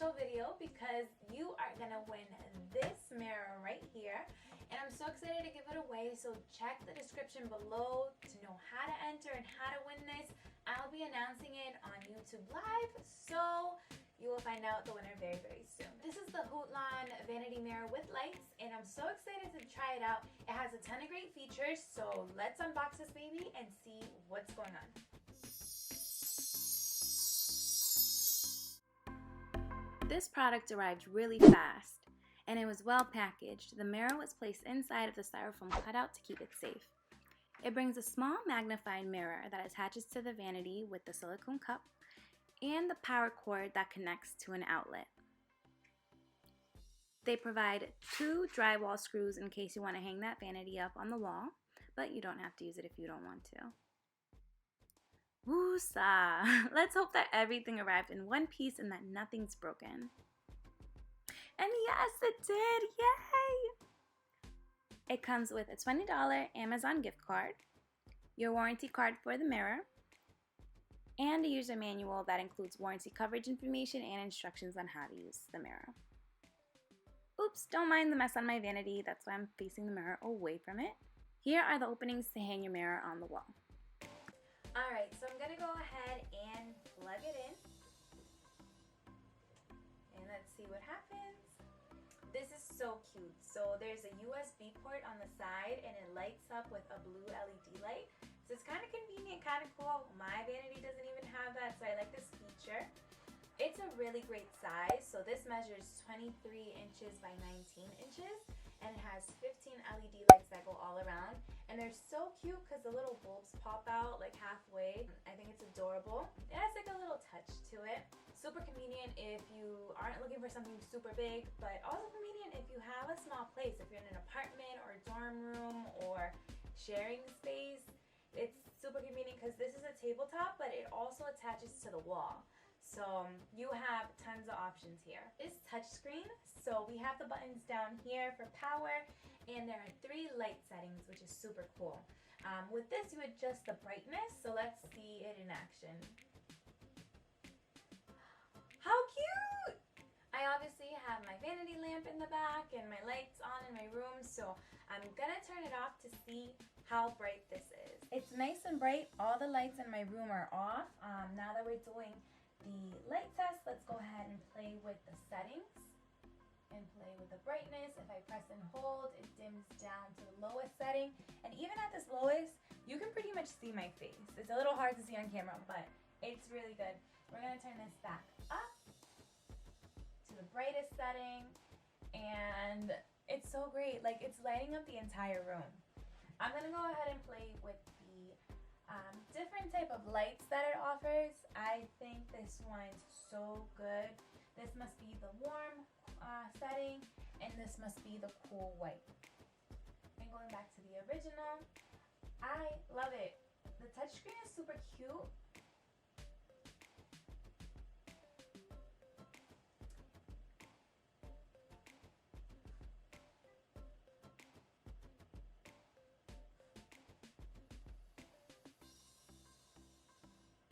special video because you are gonna win this mirror right here, and I'm so excited to give it away. So check the description below to know how to enter and how to win this. I'll be announcing it on YouTube Live, so you will find out the winner very, very soon. This is the Hutelon Vanity Mirror with lights, and I'm so excited to try it out. It has a ton of great features, so let's unbox this baby and see what's going on. This product arrived really fast, and it was well packaged. The mirror was placed inside of the styrofoam cutout to keep it safe. It brings a small magnified mirror that attaches to the vanity with the silicone cup and the power cord that connects to an outlet. They provide 2 drywall screws in case you want to hang that vanity up on the wall, but you don't have to use it if you don't want to. Woosah! Let's hope that everything arrived in one piece and that nothing's broken. And yes, it did! Yay! It comes with a $20 Amazon gift card, your warranty card for the mirror, and a user manual that includes warranty coverage information and instructions on how to use the mirror. Oops, don't mind the mess on my vanity, that's why I'm facing the mirror away from it. Here are the openings to hang your mirror on the wall. Alright, so I'm going to go ahead and plug it in. And let's see what happens. This is so cute. So there's a USB port on the side and it lights up with a blue LED light. So it's kind of convenient, kind of cool. My vanity doesn't even have that, so I like this feature. It's a really great size. So this measures 23 inches by 19 inches. And it has 15 LED lights that go all around. And they're so cute because the little bulbs pop out like halfway. I think it's adorable. It has like a little touch to it. Super convenient if you aren't looking for something super big, but also convenient if you have a small place. If you're in an apartment or a dorm room or sharing space, it's super convenient because this is a tabletop, but it also attaches to the wall. So you have tons of options here. It's touchscreen, so we have the buttons down here for power, and there are 3 light settings, which is super cool. With this, you adjust the brightness, so let's see it in action. How cute! I obviously have my vanity lamp in the back and my lights on in my room, so I'm gonna turn it off to see how bright this is. It's nice and bright. All the lights in my room are off. Now that we're doing the light test, let's go ahead and play with the settings and play with the brightness. If I press and hold, it dims down to the lowest setting, and even at this lowest, you can pretty much see my face. It's a little hard to see on camera, but it's really good. We're gonna turn this back up to the brightest setting, and it's so great. Like, it's lighting up the entire room. I'm gonna go ahead and play with the different type of lights that it offers. I think this one's so good. This must be the warm setting, and this must be the cool white. And going back to the original, I love it. The touchscreen is super cute.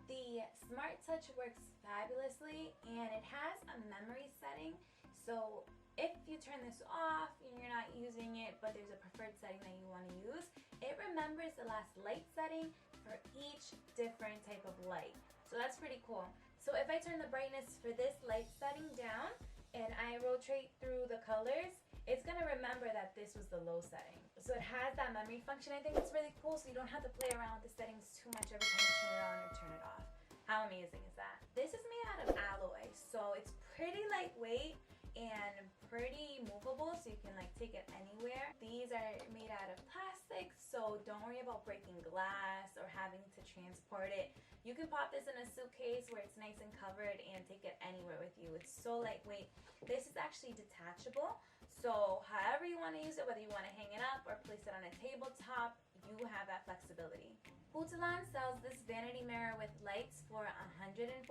The Smart Touch works fabulously, and it has a memory setting. So if you turn this off and you're not using it, but there's a preferred setting that you want to use, it remembers the last light setting for each different type of light. So that's pretty cool. So if I turn the brightness for this light setting down and I rotate through the colors, it's going to remember that this was the low setting. So it has that memory function. I think it's really cool, so you don't have to play around with the settings too much every time you turn it on or turn it off. How amazing is that? This is made out of alloy, so it's pretty lightweight and pretty movable, so you can like take it anywhere. These are made out of plastic, so don't worry about breaking glass or having to transport it. You can pop this in a suitcase where it's nice and covered and take it anywhere with you. It's so lightweight. This is actually detachable, so however you want to use it, whether you want to hang it up or place it on a tabletop, you have that flexibility. Hutelon sells this vanity mirror with lights for $149.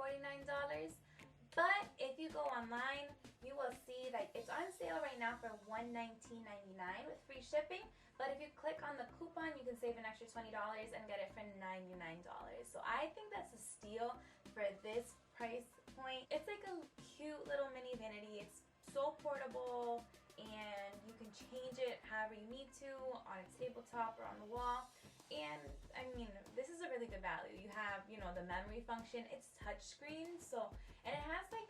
But if you go online, you will see that it's on sale right now for $119.99 with free shipping. But if you click on the coupon, you can save an extra $20 and get it for $99. So I think that's a steal for this price point. It's like a cute little mini vanity. It's so portable, and you can change it however you need to on a tabletop or on the wall. And I mean, this is a really good value. You have, you know, the memory function. It's touchscreen, so, and it has like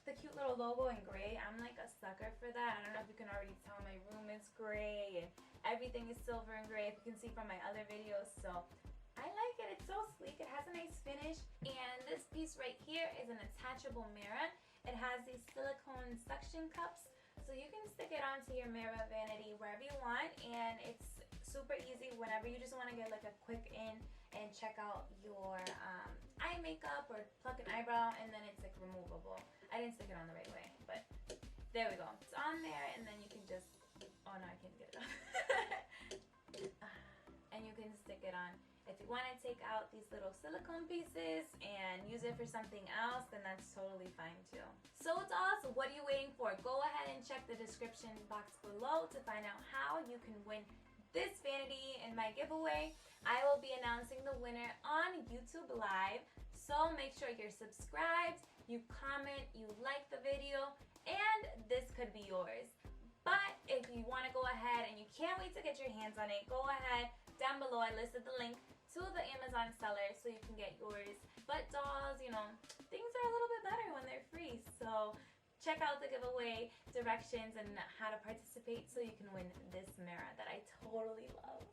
the cute little logo in gray. I'm like a sucker for that. I don't know if you can already tell my room is gray and everything is silver and gray, if you can see from my other videos. So I like it. It's so sleek. It has a nice finish. And this piece right here is an attachable mirror. It has these silicone suction cups, so you can stick it onto your mirror vanity wherever you want, and it's super easy whenever you just want to get like a quick in and check out your eye makeup or pluck an eyebrow, and then it's like removable. I didn't stick it on the right way, but there we go. It's on there, and then you can just, oh no, I can't get it off. And you can stick it on. If you want to take out these little silicone pieces and use it for something else, then that's totally fine too. So dolls, what are you waiting for? Go ahead and check the description box below to find out how you can win this vanity in my giveaway. I will be announcing the winner on YouTube Live, so make sure you're subscribed, you comment, you like the video, and this could be yours. But if you want to go ahead and you can't wait to get your hands on it, go ahead. Down below I listed the link to the Amazon seller so you can get yours. But dolls, you know, things are a little bit better when they're free. So check out the giveaway directions and how to participate so you can win this mirror that I totally love.